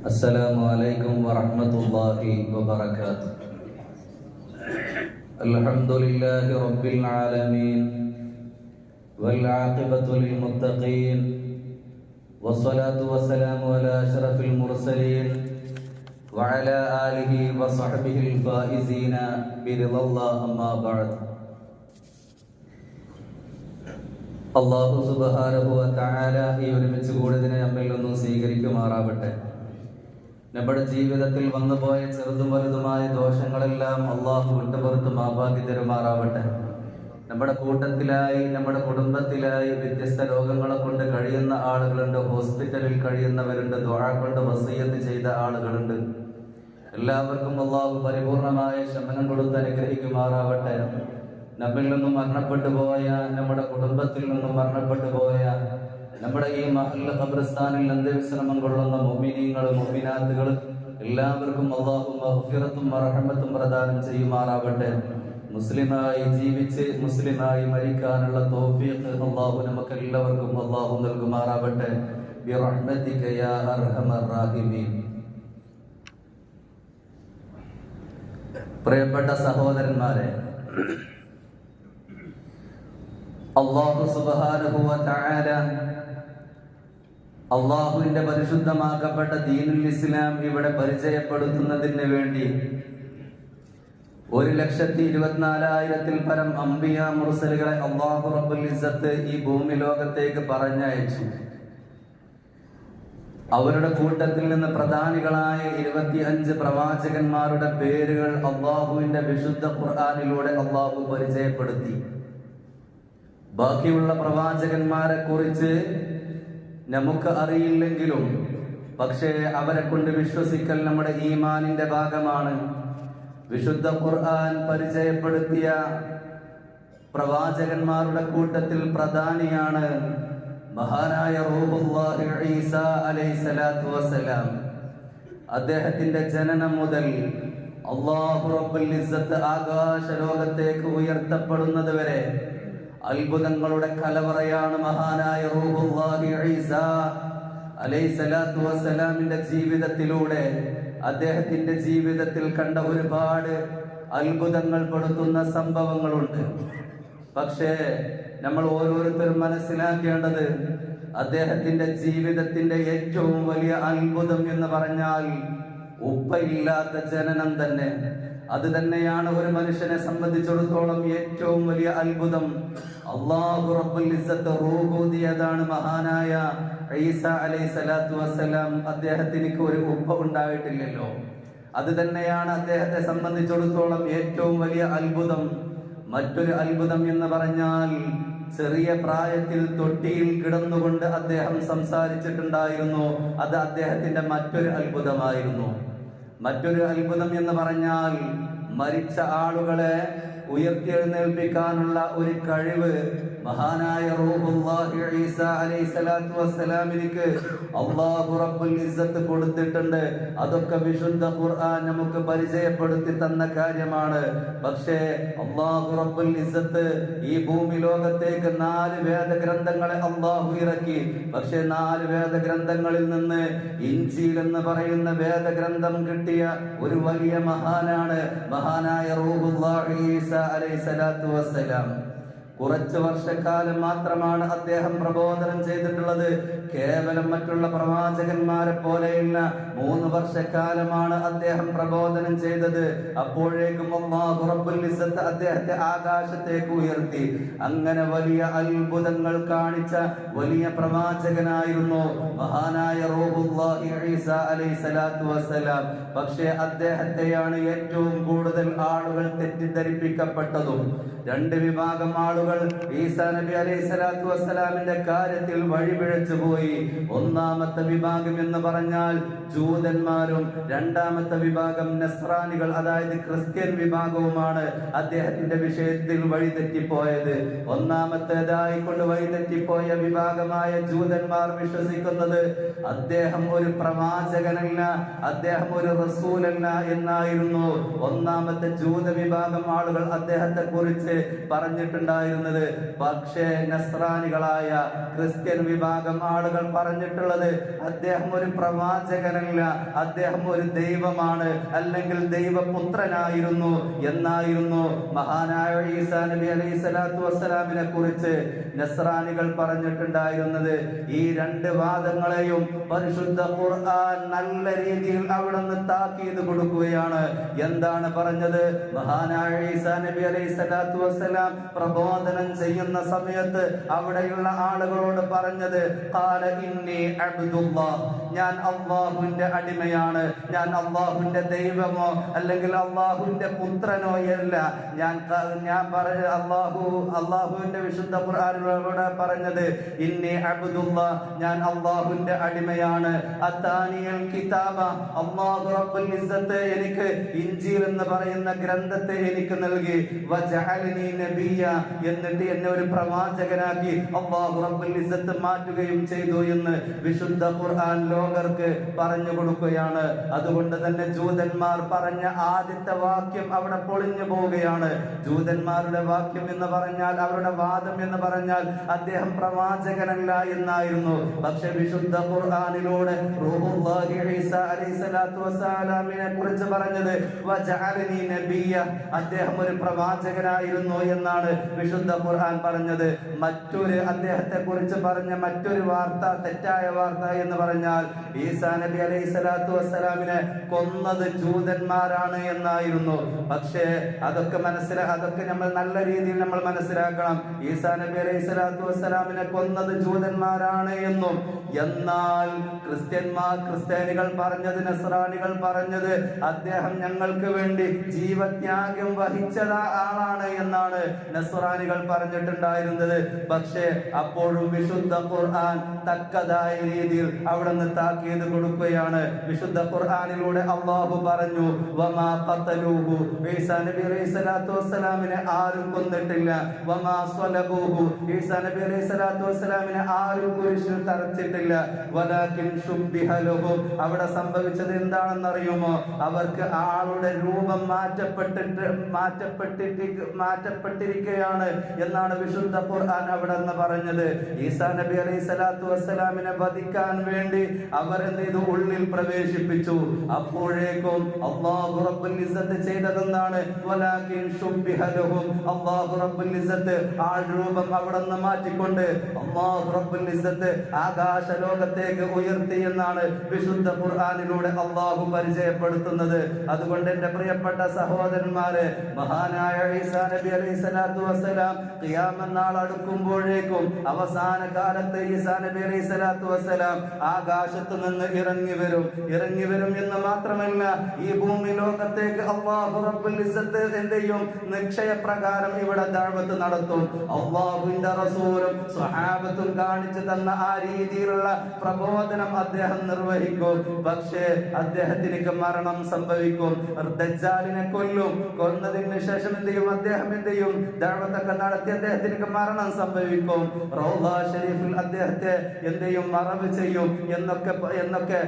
السلام عليكم ورحمة الله وبركاته. الحمد لله رب العالمين والعاقبة للمتقين والصلاة والسلام على أشرف المرسلين وعلى آله وصحبه الفائزين برضا الله. أما بعد. അല്ലാഹു സുബ്ഹാനഹു വ തആല ഈ ഒരുമിച്ച് കൂടിയതിനെ നമ്മിൽ നിന്നും സ്വീകരിക്കുമാറാവട്ടെ. നമ്മുടെ ജീവിതത്തിൽ വന്നുപോയ ചെറുതും വലുതുമായ ദോഷങ്ങളെല്ലാം അള്ളാഹു വിട്ടുപുറത്ത് മാപ്പാക്കി തരുമാറാവട്ടെ. നമ്മുടെ കൂട്ടത്തിലായി, നമ്മുടെ കുടുംബത്തിലായി വ്യത്യസ്ത രോഗങ്ങളെ കൊണ്ട് കഴിയുന്ന ആളുകളുണ്ട്, ഹോസ്പിറ്റലിൽ കഴിയുന്നവരുണ്ട്, ദുആ കൊണ്ട് വസിയത്ത് ചെയ്ത ആളുകളുണ്ട്. എല്ലാവർക്കും അള്ളാഹു പരിപൂർണമായ ശമനം കൊടുത്ത് അനുഗ്രഹിക്കുമാറാവട്ടെ. നമ്മിൽ നിന്നും മരണപ്പെട്ടു പോയ, നമ്മുടെ കുടുംബത്തിൽ നിന്നും മരണപ്പെട്ടു പോയ, നമ്മുടെ ഈ മഹല്ല ഖബർസ്ഥാനിൽ അന്ത്യവിശ്രമം കൊള്ളുന്ന മുഅ്മിനീങ്ങൾ, മുഅ്മിനാത്തുകൾ എല്ലാവർക്കും അല്ലാഹു മഗ്ഫിറത്തും റഹ്മത്തും പ്രദാനം ചെയ്യുമാറാവട്ടെ. മുസ്ലിമായി ജീവിച്ച് മുസ്ലിമായി മരിക്കാനുള്ള തൗഫീഖ് അല്ലാഹു നമുക്ക് എല്ലാവർക്കും അല്ലാഹു നൽകുമാറാവട്ടെ. ബിറഹ്മതിക യാ അർഹമർ റഹീമീൻ. പ്രിയപ്പെട്ട സഹോദരന്മാരെ, അല്ലാഹു സുബ്ഹാനഹു വ തആല അള്ളാഹുവിന്റെ പരിശുദ്ധമാക്കപ്പെട്ട ദീനുൽ ഇസ്ലാം ഇവിടെ പരിചയപ്പെടുത്തുന്നതിന് വേണ്ടി 1,24,000-ൽ പരം അംബിയ മുർസലുകളെ അല്ലാഹു റബ്ബുൽ ഇസ്സത്ത് ഈ ഭൂമി ലോകത്തേക്ക് പറഞ്ഞയച്ചു. അവരുടെ കൂട്ടത്തിൽ നിന്ന് പ്രധാനികളായ 25 പ്രവാചകന്മാരുടെ പേരുകൾ അള്ളാഹുവിന്റെ വിശുദ്ധ ഖുർആനിലൂടെ അള്ളാഹു പരിചയപ്പെടുത്തി. ബാക്കിയുള്ള പ്രവാചകന്മാരെ കുറിച്ച് നമുക്ക് അറിയില്ലെങ്കിലും പക്ഷേ അവരെ കൊണ്ട് വിശ്വസിക്കൽ നമ്മുടെ ഈമാനിന്റെ ഭാഗമാണ്. വിശുദ്ധ ഖുർആൻ പരിചയപ്പെടുത്തിയ പ്രവാചകന്മാരുടെ കൂട്ടത്തിൽ പ്രധാനിയാണ് മഹാനായ റൂഹുല്ലാഹി ഈസാ അലൈഹിസ്സലാത്തു വസ്സലാം. അദ്ദേഹത്തിന്റെ ജനനം മുതൽ അല്ലാഹു റബ്ബുൽ ഇസ്സത്ത് ആകാശ ലോകത്തേക്ക് ഉയർത്തപ്പെടുന്നത് വരെ അത്ഭുതങ്ങളുടെ കലവറയാണ് മഹാനായ റൂഹുല്ലാഹി ഈസാ അലൈഹിസ്സലാത്തു വസ്സലാമിന്റെ ജീവിതത്തിലൂടെ. അദ്ദേഹത്തിന്റെ ജീവിതത്തിൽ കണ്ട ഒരുപാട് അത്ഭുതങ്ങൾ പെടുത്തുന്ന സംഭവങ്ങളുണ്ട്. പക്ഷേ നമ്മൾ ഓരോരുത്തരും മനസ്സിലാക്കേണ്ടത് അദ്ദേഹത്തിന്റെ ജീവിതത്തിന്റെ ഏറ്റവും വലിയ അത്ഭുതം എന്ന് പറഞ്ഞാൽ ഉപ്പയില്ലാത്ത ജനനം തന്നെ. അത് തന്നെയാണ് ഒരു മനുഷ്യനെ സംബന്ധിച്ചിടത്തോളം ഏറ്റവും വലിയ അത്ഭുതം. അല്ലാഹു റബ്ബുൽ ഇസ്സത്ത് റൂഹൂദിയതാണ് മഹാനായ ഈസാ അലൈഹിസ്സലാത്തു വസ്സലാം. അദ്ദേഹത്തിന് ഒരു ഉപ്പ ഉണ്ടായിട്ടില്ലല്ലോ. അത് തന്നെയാണ് അദ്ദേഹത്തെ സംബന്ധിച്ചിടത്തോളം ഏറ്റവും വലിയ അത്ഭുതം. മറ്റൊരു അത്ഭുതം എന്ന് പറഞ്ഞാൽ ചെറിയ പ്രായത്തിൽ തൊട്ടിയിൽ കിടന്നുകൊണ്ട് അദ്ദേഹം സംസാരിച്ചിട്ടുണ്ടായിരുന്നു. അത് അദ്ദേഹത്തിന്റെ മറ്റൊരു അത്ഭുതമായിരുന്നു. മറ്റൊരു അത്ഭുതം എന്ന് പറഞ്ഞാൽ മരിച്ച ആളുകളെ ഉയർത്തെഴുന്നേൽപ്പിക്കാനുള്ള ഒരു കഴിവ് മഹാനായ റൂഹുല്ലാഹി ഈസാ അലൈഹിസ്സലാത്തു വസ്സലാമിലേക്ക് അല്ലാഹു റബ്ബുൽ ഇസ്സത്ത് കൊടുത്തിട്ടുണ്ട്. അതൊക്കെ വിശുദ്ധ ഖുർആൻ നമുക്ക് പരിചയപ്പെടുത്തി തന്ന കാര്യമാണ്. പക്ഷേ അല്ലാഹു റബ്ബുൽ ഇസ്സത്ത് ഈ ഭൂമി ലോകത്തേക്ക് 4 വേദഗ്രന്ഥങ്ങളെ അല്ലാഹു ഇറക്കി. പക്ഷേ 4 വേദഗ്രന്ഥങ്ങളിൽ നിന്ന് ഇൻജീൽ എന്ന് പറയുന്ന വേദഗ്രന്ഥം കിട്ടിയ ഒരു വലിയ മഹാനാണ് മഹാനായ റൂഹുല്ലാഹി ഈസാ അലൈഹിസ്സലാത്തു വസ്സലാം. കുറച്ച് വർഷക്കാലം മാത്രമാണ് അദ്ദേഹം പ്രബോധനം ചെയ്തിട്ടുള്ളത്. കേവലം മറ്റുള്ള പ്രവാചകന്മാരെ പോലെയല്ല, 3 വർഷക്കാലമാണ് അദ്ദേഹം പ്രബോധനം ചെയ്തത്. അപ്പോഴേക്കും അല്ലാഹു റബ്ബുൽ ഇസ്സത്ത് അദ്ദേഹത്തെ ആകാശത്തേക്ക് ഉയർത്തി. അങ്ങനെ വലിയ അത്ഭുതങ്ങൾ കാണിച്ച വലിയ പ്രവാചകനായിരുന്നു മഹാനായ റൂഹുല്ലാഹി ഈസാ അലൈഹിസ്സലാത്തു വസ്സലാം. പക്ഷേ അദ്ദേഹത്തെയാണ് ഏറ്റവും കൂടുതൽ ആളുകൾ തെറ്റിദ്ധരിപ്പിക്കപ്പെട്ടതും. 2 വിഭാഗം ആളുകൾ ഈസാ നബി അലൈഹിസ്സലാത്തു വസ്സലാമിന്റെ കാര്യത്തിൽ വഴിപിഴച്ചു പോയി. ഒന്നാമത്തെ വിഭാഗം എന്ന് പറഞ്ഞാൽ ജൂതന്മാരും, രണ്ടാമത്തെ വിഭാഗം നസ്രാനികൾ, അതായത് ക്രിസ്ത്യൻ വിഭാഗവുമാണ് അദ്ദേഹത്തിന്റെ വിഷയത്തിൽ വഴിതെറ്റിപ്പോയത്. ഒന്നാമത്തേതായിക്കൊണ്ട് വഴിതെറ്റിപ്പോയ വിഭാഗമായ ജൂതന്മാർ വിശ്വസിക്കുന്നത് അദ്ദേഹം ഒരു പ്രവാചകനല്ല, അദ്ദേഹം ഒരു റസൂലല്ല എന്നായിരുന്നു. ഒന്നാമത്തെ ജൂത വിഭാഗം ആളുകൾ അദ്ദേഹത്തെ കുറിച്ച് പറഞ്ഞിട്ടുണ്ടായിരുന്നു. പറഞ്ഞിട്ടുണ്ടായിരുന്നത്. പക്ഷേ നസ്രാനികളായ ക്രിസ്ത്യൻ വിഭാഗം ആളുകൾ പറഞ്ഞിട്ടുള്ളത് അദ്ദേഹം ഒരു പ്രവാചകനല്ല, അദ്ദേഹം ഒരു ദൈവമാണ്, അല്ലെങ്കിൽ ദൈവപുത്രനായിരുന്നു എന്നായിരുന്നു മഹാനായ ഈസാ നബി അലൈഹി സ്വലാത്തു വസ്സലാമിനെ കുറിച്ച് നസ്രാനികൾ പറഞ്ഞിട്ടുണ്ടായിരുന്നത്. ഈ രണ്ട് വാദങ്ങളെയും പരിശുദ്ധ ഖുർആൻ നല്ല രീതിയിൽ അവിടുന്ന് താക്കീത് കൊടുക്കുകയാണ്. എന്താണ് പറഞ്ഞത്? മഹാനായ ഈസാ നബി അലൈഹി സ്വലാത്തു വസ്സലാം പ്രബോധനം ചെയ്യുന്ന സമയത്ത് അവിടെയുള്ള ആളുകളോട് പറഞ്ഞത് ഖാല ഇന്നി അബ്ദുല്ലാഹ്, ഞാൻ അല്ലാഹുവിന്റെ അടിമയാണ്, ഞാൻ അല്ലാഹുവിന്റെ ദൈവമോ അല്ലെങ്കിൽ അല്ലാഹുവിന്റെ പുത്രനോ അല്ല. ഞാൻ അല്ലാഹുവിന്റെ വിശുദ്ധ ഖുർആനിലൂടെ പറഞ്ഞത് ഇന്നി അബ്ദുല്ലാഹ്, ഞാൻ അല്ലാഹുവിന്റെ അടിമയാണ്. അതാനിയൽ കിതാബ, അല്ലാഹു റബ്ബുൽ ഇസ്സത്ത് എനിക്ക് ഇൻജീൽ എന്ന് പറയുന്ന ഗ്രന്ഥത്തെ എനിക്ക് നൽകി. വജഅലനി നബിയ, എന്നിട്ട് എന്നെ ഒരു പ്രവാചകനാക്കി അല്ലാഹു റബ്ബുൽ ഇസ്സത്ത് മാറ്റുകയും ചെയ്തു എന്ന് വിശുദ്ധ ഖുർആൻ ലോകർക്ക് പറഞ്ഞു കൊടുക്കുകയാണ്. അതുകൊണ്ട് തന്നെ ജൂതന്മാർ പറഞ്ഞ ആദ്യത്തെ വാക്യം അവിടെ പൊളിഞ്ഞു പോവുകയാണ്. ജൂതന്മാരുടെ വാക്യം എന്ന് പറഞ്ഞാൽ, അവരുടെ വാദം എന്ന് പറഞ്ഞാൽ അദ്ദേഹം പ്രവാചകനല്ല എന്നായിരുന്നു. പക്ഷെ വിശുദ്ധ ഖുർആനിലൂടെ റൂഹുല്ലാഹി ഈസാ അലൈഹി സ്വലാത്തു വസ്സലാമിനെ കുറിച്ച് പറഞ്ഞത് വജഅലനി നബിയ, അദ്ദേഹം ഒരു പ്രവാചകനായിരുന്നു എന്നാണ് വിശുദ്ധ ഖുർആൻ പറഞ്ഞത്. മറ്റൊരു അദ്ദേഹത്തെ കുറിച്ച് പറഞ്ഞ മറ്റൊരു വാർത്ത, തെറ്റായ വാർത്ത എന്ന് പറഞ്ഞാൽ ഈസാ നബി അലൈഹി സ്വലാത്തു വസ്സലാമിനെ കൊന്നത് ജൂതന്മാരാണ് എന്നായിരുന്നു. പക്ഷേ അതൊക്കെ നമ്മൾ നല്ല രീതിയിൽ നമ്മൾ മനസ്സിലാക്കണം. ഈസാ നബി അലൈഹി സ്വലാത്തു വസ്സലാമിനെ കൊന്നത് ജൂതന്മാരാണ് എന്നും, എന്നാൽ ക്രിസ്ത്യാനികൾ പറഞ്ഞത്, നസ്രാനികൾ പറഞ്ഞത് അദ്ദേഹം ഞങ്ങൾക്ക് വേണ്ടി ജീവത്യാഗം വഹിച്ച ആളാണ് എന്നാണ് നസ്രാനികൾ പറഞ്ഞിട്ടുണ്ടായിരുന്നത്. പക്ഷേ അപ്പോഴും വിശുദ്ധ ഖുർആൻ തക്കതായ രീതിയിൽ അവിടെ നിന്ന് താക്കീത് കൊടുക്കുകയാണ്. വിശുദ്ധ ഖുർആനിലൂടെ അല്ലാഹു പറഞ്ഞു വമാ ഖതലൂഹു, ഈസാ നബി അലൈഹി സ്വലാത്തു വസ്സലാമിനെ ആരും കൊന്നിട്ടില്ല. വമാ സ്വലബൂഹു, ഈസാ നബി അലൈഹി സ്വലാത്തു വസ്സലാമിനെ ആരും കുരിശിൽ തറച്ചിട്ടില്ല. വലാകിൻ ശുബ്ബിഹ ലഹും, അവിടെ സംഭവിച്ചത് എന്താണെന്ന് അറിയുമോ? അവർക്ക് ആളുടെ രൂപം മാറ്റപ്പെട്ടിരിക്കുകയാണ് എന്നാണ് വിശുദ്ധ ഖുർആൻ അവിടെ നിന്ന് പറഞ്ഞത്. ഈസാ നബി അലൈഹി സ്വലാത്തു വസ്സലാമിനെ വധിക്കാൻ വേണ്ടി അവർ എന്ത് ചെയ്തു? ഉള്ളിൽ പ്രവേശിപ്പിച്ചു. അപ്പോഴേക്കും അല്ലാഹു റബ്ബുൽ ഇസ്സത്ത് ചെയ്തതെന്താണ്? വലാകിൻ ശുബ്ബിഹ ലഹും, അല്ലാഹു റബ്ബുൽ ഇസ്സത്ത് ആ രൂപം അവിടെ നിന്ന് മാറ്റിക്കൊണ്ട് അല്ലാഹു റബ്ബുൽ ഇസ്സത്ത് ആകാശ ലോകത്തേക്ക് ഉയർത്തി എന്നാണ് വിശുദ്ധ ഖുർആനിലൂടെ അല്ലാഹു പരിചയപ്പെടുത്തുന്നത്. അതുകൊണ്ട് എന്റെ പ്രിയപ്പെട്ട സഹോദരന്മാരെ, മഹാനായ ഈസാ നബി അലൈഹി സ്വലാത്തു വസ്സലാം ഖിയാമത്ത് നാൾ അടുക്കുമ്പോഴേക്കും അവസാന കാലത്ത് ഈസാ നബി അലൈഹി സ്വലാത്തു വസ്സലാം ആകാശത്ത് നിന്ന് ഇറങ്ങി വരും എന്ന് മാത്രമല്ല, ഈ ഭൂമി ലോകത്തേക്ക് അല്ലാഹു റബ്ബുൽ ഇസ്സത്ത് എന്തെയും നിശ്ചയപ്രകാരം ഇവിടെ ദഅവത്ത് നടത്തും. അല്ലാഹുവിന്റെ റസൂലും സ്വഹാബത്തും കാണിച്ചു തന്ന ആ രീതിയിലുള്ള പ്രബോധനം അദ്ദേഹം നിർവഹിക്കും. പക്ഷേ അദ്ദേഹത്തിന് മരണം സംഭവിക്കും. ദജ്ജാലിനെ കൊന്നതിന് ശേഷം അദ്ദേഹം ദഅവത്തൊക്കെ നടത്തി അദ്ദേഹത്തിന് മരണം സംഭവിക്കും. റൗള ഷരീഫിൽ അദ്ദേഹത്തെ മറവ് ചെയ്യും എന്നൊക്കെ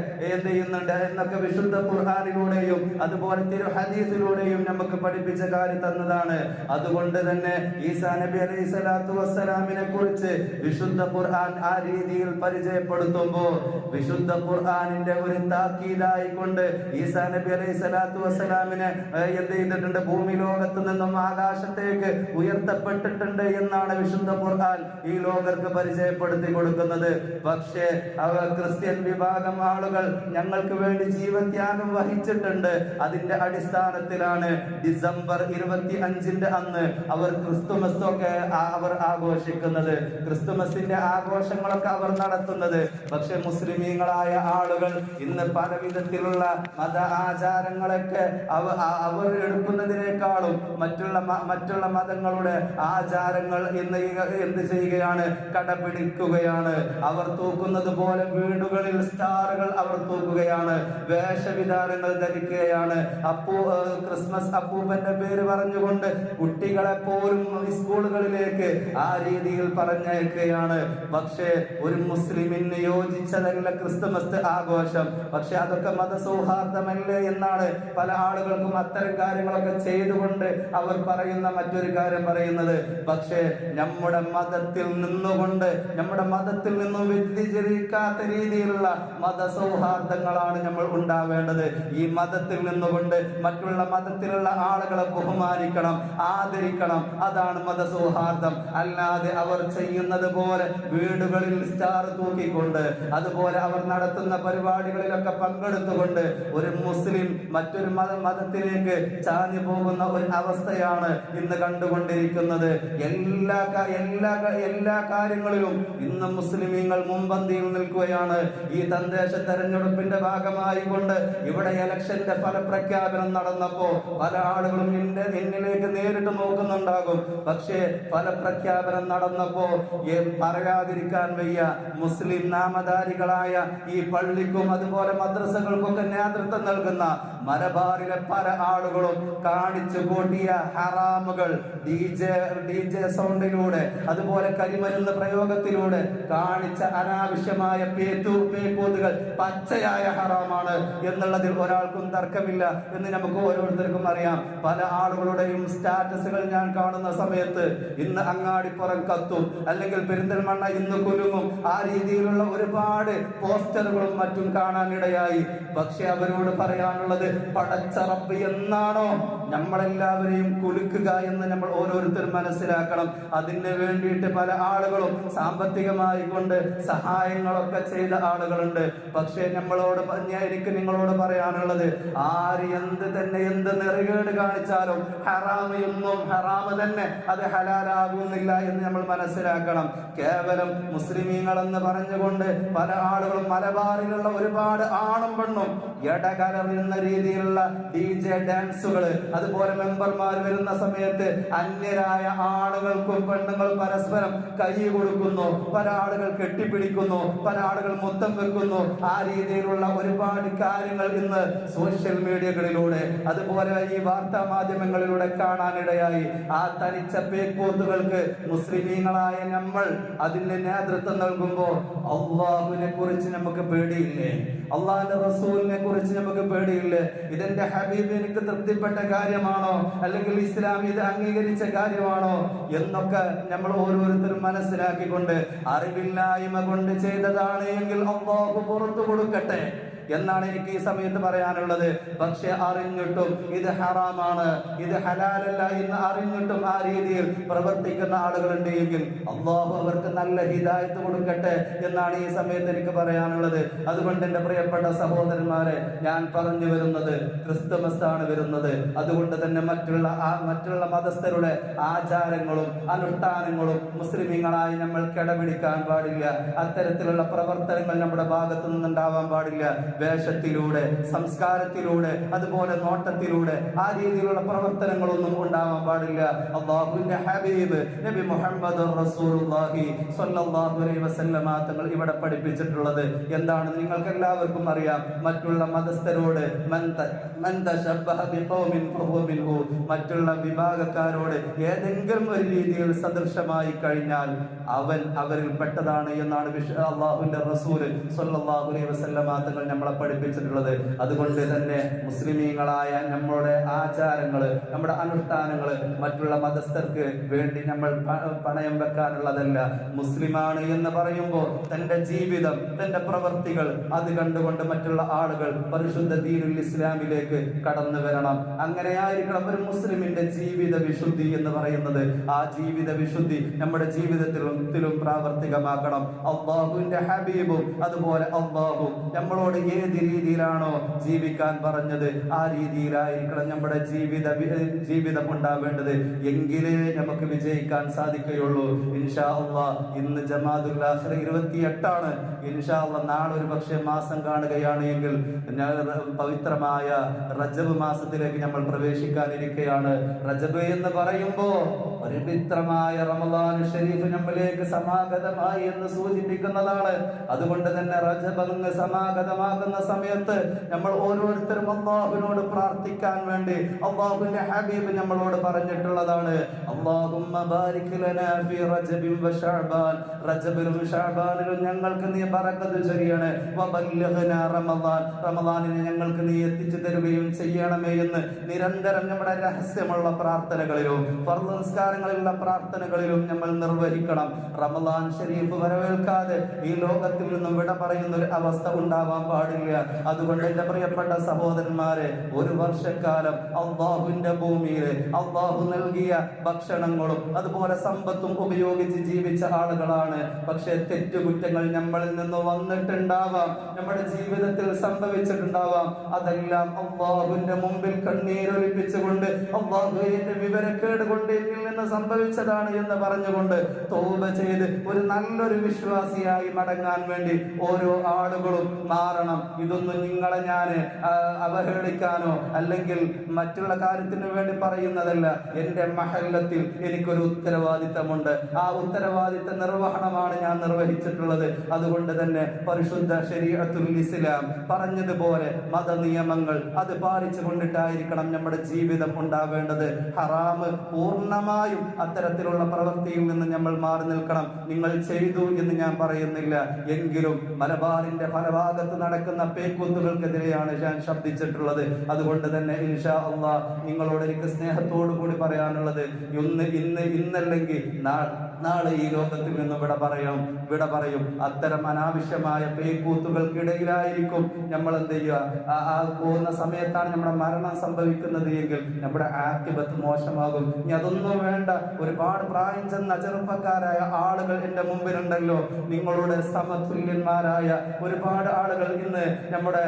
എന്നൊക്കെ വിശുദ്ധ ഖുർആനിലൂടെയും അതുപോലെ തിരു ഹദീസിലൂടെയും നമുക്ക് പഠിപ്പിച്ച കാര്യം തന്നതാണ്. അതുകൊണ്ട് തന്നെ ഈസാ നബി അലൈഹി സ്വലാത്തു വസ്സലാമിനെ കുറിച്ച് വിശുദ്ധ ഖുർആൻ ആ രീതിയിൽ പരിചയപ്പെടുത്തുമ്പോൾ വിശുദ്ധ ഖുർആനിന്റെ ഒരു താക്കീതായിക്കൊണ്ട് ഈസാ നബി അലൈഹി സ്വലാത്തു വസ്സലാമിനെ എന്ത് ചെയ്തിട്ടുണ്ട്? ഭൂമി ലോകത്ത് നിന്നും ആകാശത്തേക്ക് ഉയർത്തപ്പെട്ടിട്ടുണ്ട് എന്നാണ് വിശുദ്ധ ഖുർആൻ ഈ ലോകർക്ക് പരിചയപ്പെടുത്തി കൊടുക്കുന്നത്. പക്ഷേ ക്രിസ്ത്യൻ വിഭാഗം ആളുകൾ ഞങ്ങൾക്ക് വേണ്ടി ജീവത്യാഗം വഹിച്ചിട്ടുണ്ട്. അതിന്റെ അടിസ്ഥാനത്തിലാണ് ഡിസംബർ 25 അന്ന് അവർ ക്രിസ്തുമസൊക്കെ അവർ ആഘോഷിക്കുന്നത്, ക്രിസ്തുമസിന്റെ ആഘോഷങ്ങളൊക്കെ അവർ നടത്തുന്നത്. പക്ഷെ മുസ്ലിമീങ്ങളായ ആളുകൾ ഇന്ന് പല വിധത്തിലുള്ള മത ആചാരങ്ങളൊക്കെ അവർ എടുക്കുന്നതിനേക്കാളും മറ്റുള്ള മതങ്ങളുടെ ആചാരങ്ങൾ ഇന്ന് എന്ത് ചെയ്യുകയാണ്? കടപിടിക്കുകയാണ്. അവർ തൂക്കുന്നത് പോലെ വീടുകളിൽ സ്റ്റാറുകൾ അവർ തൂക്കുകയാണ്, വേഷവിധാനങ്ങൾ ധരിക്കുകയാണ്. ക്രിസ്മസ് അപ്പൂപ്പന്റെ പേര് പറഞ്ഞുകൊണ്ട് കുട്ടികളെ പോലും സ്കൂളുകളിലേക്ക് ആ രീതിയിൽ പറഞ്ഞേക്കുകയാണ്. പക്ഷേ ഒരു മുസ്ലിമിന് യോജിച്ചതല്ല ക്രിസ്തുമസ് ആഘോഷം. പക്ഷെ അതൊക്കെ മതസൗഹാർദ്ദമല്ലേ എന്നാണ് പല ആളുകൾക്കും അത്തരം കാര്യങ്ങളൊക്കെ ചെയ്തുകൊണ്ട് അവർ പറയുന്ന മറ്റൊരു കാര്യം പറയുന്നത്. പക്ഷേ നമ്മുടെ മതത്തിൽ നിന്നുകൊണ്ട്, നമ്മുടെ മതത്തിൽ നിന്നും വ്യതിചലിക്കാത്ത രീതിയിലുള്ള മതസൗഹാർദ്ദങ്ങളാണ് നമ്മൾ ഉണ്ടാവേണ്ടത്. ഈ മതത്തിൽ നിന്നുകൊണ്ട് മറ്റുള്ള മതത്തിലുള്ള ആളുകളെ ബഹുമാനിക്കണം, ആദരിക്കണം. അതാണ് മതസൗഹാർദ്ദം. അല്ലാതെ അവർ ചെയ്യുന്നത് പോലെ വീടുകളിൽ സ്റ്റാർ തൂക്കിക്കൊണ്ട്, അതുപോലെ അവർ നടത്തുന്ന പരിപാടികളിലൊക്കെ പങ്കെടുത്തുകൊണ്ട് ഒരു മുസ്ലിം മറ്റൊരു മതത്തിലേക്ക് ചാഞ്ഞു പോകുന്ന ഒരു അവസ്ഥയാണ് ഇന്ന് കണ്ടുകൊണ്ടിരിക്കുന്നത്. എല്ലാ കാര്യങ്ങളിലും ഇന്ന് മുസ്ലിമീങ്ങൾ മുൻപന്തിയിൽ നിൽക്കുകയാണ്. ഈ തദ്ദേശ തെരഞ്ഞെടുപ്പിന്റെ ഭാഗമായി കൊണ്ട് ഇവിടെ ഇലക്ഷന്റെ ഫലപ്രഖ്യാപനം നടന്നപ്പോ പല ആളുകളും എന്നിലേക്ക് നേരിട്ട് നോക്കുന്നുണ്ടാകും. പക്ഷേ ഫലപ്രഖ്യാപനം നടന്നപ്പോ പറയാതിരിക്കാൻ വയ്യ. മുസ്ലിം നാമധാരികളായ ഈ പള്ളിക്കും അതുപോലെ മദ്രസകൾക്കൊക്കെ നേതൃത്വം നൽകുന്ന മലബാറിലെ പല ആളുകളും കാണിച്ചു കൂട്ടിയ ഹറാമുകൾ DJ സൗണ്ടിലൂടെ, അതുപോലെ കരിമരുന്ന് പ്രയോഗത്തിലൂടെ കാണിച്ച അനാവശ്യമായ പേക്കൂത്തുകൾ പച്ചയായ ഹറാമാണ് എന്നുള്ളതിൽ ഒരാൾക്കും തർക്കമില്ല എന്ന് നമുക്ക് ഓരോരുത്തർക്കും അറിയാം. പല ആളുകളുടെയും സ്റ്റാറ്റസുകൾ ഞാൻ കാണുന്ന സമയത്ത് ഇന്ന് അങ്ങാടിപ്പുറം കത്തും, അല്ലെങ്കിൽ പെരിന്തൽമണ്ണ ഇന്ന് കുലുങ്ങും, ആ രീതിയിലുള്ള ഒരുപാട് പോസ്റ്ററുകളും മറ്റും കാണാനിടയായി. പക്ഷെ അവരോട് പറയാനുള്ളത്, പടച്ച റബ്ബ് എന്നാണോ നമ്മളെല്ലാവരെയും കുലുക്കുക എന്ന് നമ്മൾ ഓരോരുത്തരും മനസ്സിലാക്കണം. അതിന് വേണ്ടിയിട്ട് പല ആളുകളും സാമ്പത്തികമായി കൊണ്ട് സഹായങ്ങളൊക്കെ ചെയ്ത ആളുകളുണ്ട്. പക്ഷെ എനിക്ക് നിങ്ങളോട് പറയാനുള്ളത്, ആര് എന്ത് നെറുകേട് കാണിച്ചാലും ഹറാമ് തന്നെ അത് ഹലാലാകുന്നില്ല എന്ന് നമ്മൾ മനസ്സിലാക്കണം. കേവലം മുസ്ലിമീങ്ങൾ എന്ന് പറഞ്ഞുകൊണ്ട് പല ആളുകളും മലബാറിലുള്ള ഒരുപാട് ആണും പെണ്ണും ഇടകലർന്ന രീതിയിലുള്ള DJ ഡാൻസുകൾ, അതുപോലെ മെമ്പർമാർ വരുന്ന സമയത്ത് അന്യരായ ആളുകൾക്കും പെണ്ണുങ്ങൾ പരസ്പരം കൈ കൊടുക്കുന്നു, പല ആളുകൾ കെട്ടിപ്പിടിക്കുന്നു, പല ആളുകൾ മുത്തം വെക്കുന്നു. ആ രീതിയിലുള്ള ഒരുപാട് കാര്യങ്ങൾ ഇന്ന് സോഷ്യൽ മീഡിയകളിലൂടെ, അതുപോലെ ഈ വാർത്താ മാധ്യമങ്ങളിലൂടെ കാണാനിടയായി. ആ തനിച്ച പേക്കൂത്തുകൾക്ക് മുസ്ലിമീങ്ങളായ നമ്മൾ അതിന്റെ നേതൃത്വം നൽകുമ്പോൾ അള്ളാഹുവിനെ കുറിച്ച് നമുക്ക് പേടിയില്ലേ? അള്ളാഹിന്റെ റസൂലിനെ കുറിച്ച് നമുക്ക് പേടിയില്ലേ? ഇതെന്റെ ഹബീബ് എനിക്ക് തൃപ്തിപ്പെട്ട കാര്യമാണോ, അല്ലെങ്കിൽ ഇസ്ലാം ഇത് അംഗീകരിച്ച കാര്യമാണോ എന്നൊക്കെ നമ്മൾ ഓരോരുത്തരും മനസ്സിലാക്കിക്കൊണ്ട്, അറിവില്ലായ്മ കൊണ്ട് ചെയ്തതാണ് എങ്കിൽ അള്ളാഹു പുറത്തു കൊടുക്കട്ടെ എന്നാണ് എനിക്ക് ഈ സമയത്ത് പറയാനുള്ളത്. പക്ഷെ അറിഞ്ഞിട്ടും ഇത് ഹറാമാണ്, ഇത് ഹലാലല്ല എന്ന് അറിഞ്ഞിട്ടും ആ രീതിയിൽ പ്രവർത്തിക്കുന്ന ആളുകളുണ്ട് എങ്കിൽ അള്ളാഹു അവർക്ക് നല്ല ഹിദായത്ത് കൊടുക്കട്ടെ എന്നാണ് ഈ സമയത്ത് എനിക്ക് പറയാനുള്ളത്. അതുകൊണ്ട് എന്റെ പ്രിയപ്പെട്ട സഹോദരന്മാരെ, ഞാൻ പറഞ്ഞു വരുന്നത് ക്രിസ്തുമസ് ആണ് വരുന്നത്. അതുകൊണ്ട് തന്നെ മറ്റുള്ള മതസ്ഥരുടെ ആചാരങ്ങളും അനുഷ്ഠാനങ്ങളും മുസ്ലിമീങ്ങളായി നമ്മൾ കിടപിടിക്കാൻ പാടില്ല. അത്തരത്തിലുള്ള പ്രവർത്തനങ്ങൾ നമ്മുടെ ഭാഗത്തു നിന്നുണ്ടാവാൻ പാടില്ല. വേഷത്തിലൂടെ, സംസ്കാരത്തിലൂടെ, അതുപോലെ നോട്ടത്തിലൂടെ ആ രീതിയിലുള്ള പ്രവർത്തനങ്ങളൊന്നും ഉണ്ടാവാൻ പാടില്ല. അല്ലാഹുവിന്റെ ഹബീബ് നബി മുഹമ്മദ് റസൂലുള്ളാഹി സ്വല്ലല്ലാഹു അലൈഹി വസല്ലമ തങ്ങൾ ഇവിടെ പഠിപ്പിച്ചിട്ടുള്ളത് എന്താണ് നിങ്ങൾക്ക് എല്ലാവർക്കും അറിയാം. മറ്റുള്ള മതസ്ഥരോട് മൻ തശബ്ബഹ ബിഖൗമിൻ ഫഹുവ മിൻഹു, മറ്റുള്ള വിഭാഗക്കാരോട് ഏതെങ്കിലും ഒരു രീതിയിൽ സദൃശമായി കഴിഞ്ഞാൽ അവൻ അവരിൽ പെട്ടതാണ് എന്നാണ് അല്ലാഹുവിന്റെ റസൂൽ സ്വല്ലല്ലാഹു അലൈഹി വസല്ലമ തങ്ങൾ നമ്മളെ പഠിപ്പിച്ചിട്ടുള്ളത്. അതുകൊണ്ട് തന്നെ മുസ്ലിമീങ്ങളായ നമ്മുടെ ആചാരങ്ങള്, നമ്മുടെ അനുഷ്ഠാനങ്ങള് മറ്റുള്ള മതസ്ഥർക്ക് വേണ്ടി നമ്മൾ പണയം വെക്കാനുള്ളതല്ല. മുസ്ലിമാണ് എന്ന് പറയുമ്പോൾ തന്റെ ജീവിതം, തന്റെ പ്രവർത്തികൾ അത് കണ്ടുകൊണ്ട് മറ്റുള്ള ആളുകൾ പരിശുദ്ധ ദീനുൽ ഇസ്ലാമിലേക്ക് കടന്നു വരണം. അങ്ങനെയായിരിക്കണം ഒരു മുസ്ലിമിന്റെ ജീവിത വിശുദ്ധി എന്ന് പറയുന്നത്. ആ ജീവിത വിശുദ്ധി നമ്മുടെ ജീവിതത്തിലും പ്രാവർത്തികമാക്കണം. അല്ലാഹുവിന്റെ ഹബീബും അതുപോലെ അല്ലാഹു നമ്മളോട് ഏത് രീതിയിലാണോ ജീവിക്കാൻ പറഞ്ഞത് ആ രീതിയിലായിരിക്കണം നമ്മുടെ ജീവിതം ഉണ്ടാവേണ്ടത്. എങ്കിലേ നമുക്ക് വിജയിക്കാൻ സാധിക്കുകയുള്ളൂ. ഇൻഷാ അല്ലാഹ് ഇന്ന് ജമാഅത്തുൽ ആഖിറ 28 ഇൻഷാ അല്ലാഹ് നാളെ ഒരു പക്ഷേ മാസം കാണുകയാണ് എങ്കിൽ പവിത്രമായ റജബ് മാസത്തിലേക്ക് നമ്മൾ പ്രവേശിക്കാനിരിക്കുകയാണ്. റജബ് എന്ന് പറയുമ്പോൾ പവിത്രമായ റമളാൻ ഷരീഫ് നമ്മിലേക്ക് സമാഗതമായി എന്ന് സൂചിപ്പിക്കുന്നതാണ്. അതുകൊണ്ട് തന്നെ റജബ് അങ്ങ് സമാഗതമാകുന്ന ആകുന്ന സമയത്ത് നമ്മൾ ഓരോരുത്തരും അല്ലാഹുവിനോട് പ്രാർത്ഥിക്കാൻ വേണ്ടി അല്ലാഹുവിന്റെ ഹബീബ് നമ്മളോട് പറഞ്ഞിട്ടുള്ളതാണ്, അല്ലാഹുമ്മ ബാരിക് ലനാ ഫീ റജബിൻ വ ശഅബാൻ, റജബിലും ശഅബാനിലും ഞങ്ങൾക്ക് നീ ബറക്കത്ത് ചൊരിയണേ, വബല്ലിഗ്നാ റമളാൻ, റമളാനിനെ ഞങ്ങൾക്ക് നീ എത്തിച്ചു തരുകയും ചെയ്യണമേ എന്ന് നിരന്തരം നമ്മുടെ രഹസ്യമുള്ള പ്രാർത്ഥനകളിലും ഫർദ് നിസ്കാരങ്ങളിലുള്ള പ്രാർത്ഥനകളിലും നമ്മൾ നിർവഹിക്കണം. റമളാൻ ശരീഫ് വരവേൽക്കാതെ ഈ ലോകത്തിൽ നിന്നും വിട പറയുന്ന ഒരു അവസ്ഥ ഉണ്ടാവാൻ പാടില്ല. അതുകൊണ്ട് എന്റെ പ്രിയപ്പെട്ട സഹോദരന്മാരെ, ഒരു വർഷക്കാലം അള്ളാഹുവിന്റെ ഭൂമിയിൽ അള്ളാഹു നൽകിയ ഭക്ഷണങ്ങളും അതുപോലെ സമ്പത്തും ഉപയോഗിച്ച് ജീവിച്ച ആളുകളാണ്. പക്ഷെ തെറ്റുകുറ്റങ്ങൾ നമ്മളിൽ നിന്ന് വന്നിട്ടുണ്ടാവാം, നമ്മുടെ ജീവിതത്തിൽ സംഭവിച്ചിട്ടുണ്ടാവാം. അതെല്ലാം അള്ളാഹുവിന്റെ മുമ്പിൽ കണ്ണീരൊലിപ്പിച്ചുകൊണ്ട് അള്ളാഹുവിന്റെ വിവരക്കേട് കൊണ്ട് എന്നിൽ നിന്ന് സംഭവിച്ചതാണ് എന്ന് പറഞ്ഞുകൊണ്ട് തൗബ ചെയ്ത് ഒരു നല്ലൊരു വിശ്വാസിയായി മടങ്ങാൻ വേണ്ടി ഓരോ ആളുകളും മാറണം. ഇതൊന്നും നിങ്ങളെ ഞാൻ അവഹേളിക്കാനോ അല്ലെങ്കിൽ മറ്റുള്ള കാര്യത്തിന് വേണ്ടി പറയുന്നതല്ല. എന്റെ മഹല്ലത്തിൽ എനിക്കൊരു ഉത്തരവാദിത്തമുണ്ട്. ആ ഉത്തരവാദിത്ത നിർവഹണമാണ് ഞാൻ നിർവഹിച്ചിട്ടുള്ളത്. അതുകൊണ്ട് തന്നെ പരിശുദ്ധ ശരീഅത്തുൽ ഇസ്ലാം പറഞ്ഞതുപോലെ മത നിയമങ്ങൾ അത് പാലിച്ചു കൊണ്ടിട്ടായിരിക്കണം നമ്മുടെ ജീവിതം ഉണ്ടാവേണ്ടത്. ഹറാമ് പൂർണ്ണമായും അത്തരത്തിലുള്ള പ്രവൃത്തിയിൽ നിന്ന് നമ്മൾ മാറി നിൽക്കണം. നിങ്ങൾ ചെയ്തു എന്ന് ഞാൻ പറയുന്നില്ല, എങ്കിലും മലബാറിന്റെ പല ഭാഗത്ത് നടക്കുന്ന പേക്കൂത്തുകൾക്കെതിരെയാണ് ഞാൻ ശബ്ദിച്ചിട്ടുള്ളത്. അതുകൊണ്ട് തന്നെ ഇൻഷാ അല്ലാഹ് നിങ്ങളോട് എനിക്ക് സ്നേഹത്തോടു കൂടി പറയാനുള്ളത്, ഇന്നല്ലെങ്കിൽ നാളെ ഈ ലോകത്തിൽ നിന്ന് വിട പറയും. അത്തരം അനാവശ്യമായ പേക്കൂത്തുകൾക്കിടയിലായിരിക്കും നമ്മൾ എന്ത് ചെയ്യുക, ആ പോകുന്ന സമയത്താണ് നമ്മുടെ മരണം സംഭവിക്കുന്നത് എങ്കിൽ നമ്മുടെ ആഖിബത്ത് മോശമാകും. ഇനി അതൊന്നും വേണ്ട, ഒരുപാട് പ്രായം ചെന്ന ചെറുപ്പക്കാരായ ആളുകൾ എന്റെ മുമ്പിലുണ്ടല്ലോ. നിങ്ങളുടെ സമതുല്യന്മാരായ ഒരുപാട് ആളുകൾ ഇന്ന് നമ്മുടെ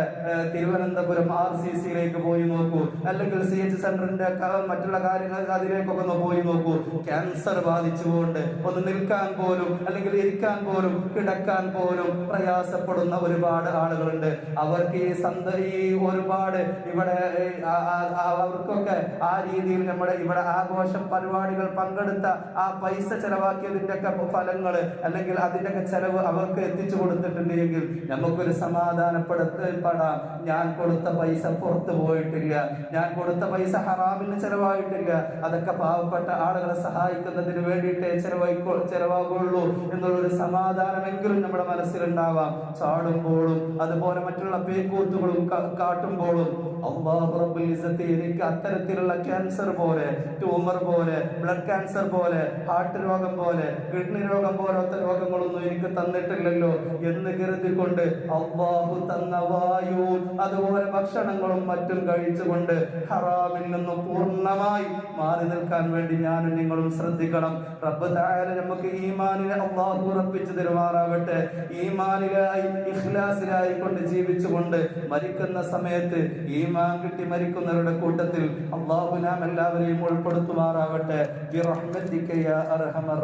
തിരുവനന്തപുരം RCCയിലേക്ക് പോയി നോക്കൂ, അല്ലെങ്കിൽ CH സെന്ററിന്റെ മറ്റുള്ള കാര്യങ്ങൾ അതിലേക്കൊക്കെ ഒന്ന് പോയി നോക്കൂ. ക്യാൻസർ ബാധിച്ചുകൊണ്ട് ഒന്ന് നിൽക്കാൻ പോലും അല്ലെങ്കിൽ ഇരിക്കാൻ പോലും കിടക്കാൻ പോലും പ്രയാസപ്പെടുന്ന ഒരുപാട് ആളുകളുണ്ട്. അവർക്ക് ഈ ഒരുപാട് ഇവിടെ അവർക്കൊക്കെ ആ രീതിയിൽ നമ്മുടെ ഇവിടെ ആഘോഷ പരിപാടികൾ പങ്കെടുത്ത ആ പൈസ ചെലവാക്കിയതിന്റെ ഒക്കെ ഫലങ്ങള് അല്ലെങ്കിൽ അതിന്റെ ഒക്കെ ചെലവ് അവർക്ക് എത്തിച്ചു കൊടുത്തിട്ടുണ്ടെങ്കിൽ നമുക്കൊരു സമാധാനപ്പെടാം. ഞാൻ കൊടുത്ത പൈസ പുറത്തു പോയിട്ടില്ല, ഞാൻ കൊടുത്ത പൈസ ഹറാമിന് ചെലവായിട്ടില്ല, അതൊക്കെ പാവപ്പെട്ട ആളുകളെ സഹായിക്കുന്നതിന് വേണ്ടിയിട്ടേ ചെലവാകുള്ളൂ എന്നുള്ളൊരു സമാധാനമെങ്കിലും നമ്മുടെ മനസ്സിലുണ്ടാവാം. ചാടുമ്പോഴും അതുപോലെ മറ്റുള്ള പേക്കൂത്തുകളും കാട്ടുമ്പോഴും അല്ലാഹു റബ്ബുൽ ഇസ്സത്ത് എനിക്ക് അത്തരത്തിലുള്ള ക്യാൻസർ പോലെ, ട്യൂമർ പോലെ, ബ്ലഡ് ക്യാൻസർ പോലെ, ഹാർട്ട് രോഗം പോലെ, കിഡ്നി രോഗം പോലത്തെ രോഗങ്ങളൊന്നും എനിക്ക് തന്നിട്ടില്ലല്ലോ എന്ന് കരുതിക്കൊണ്ട് അല്ലാഹു തന്ന വായുവും അതുപോലെ ഭക്ഷണങ്ങളും മറ്റും കഴിച്ചുകൊണ്ട് ഹറാമിൽ നിന്നും പൂർണ്ണമായി മാറി നിൽക്കാൻ വേണ്ടി ഞാനും നിങ്ങളും ശ്രദ്ധിക്കണം. റബ്ബ് തആല നമുക്ക് ഈമാനിനെ അല്ലാഹു ഉറപ്പിച്ചു തരുമാറാവട്ടെ. ഈമാനിലായി ഇഖ്ലാസിലായി കൊണ്ട് ജീവിച്ചുകൊണ്ട് മരിക്കുന്ന സമയത്ത് ഈമാൻ കിട്ടി മരിക്കുന്നവരുടെ കൂട്ടത്തിൽ അല്ലാഹു നാം എല്ലാവരെയും ഉൾപ്പെടുത്തുമാറാവട്ടെ. ബിറഹ്മതിക യാ അർഹമർ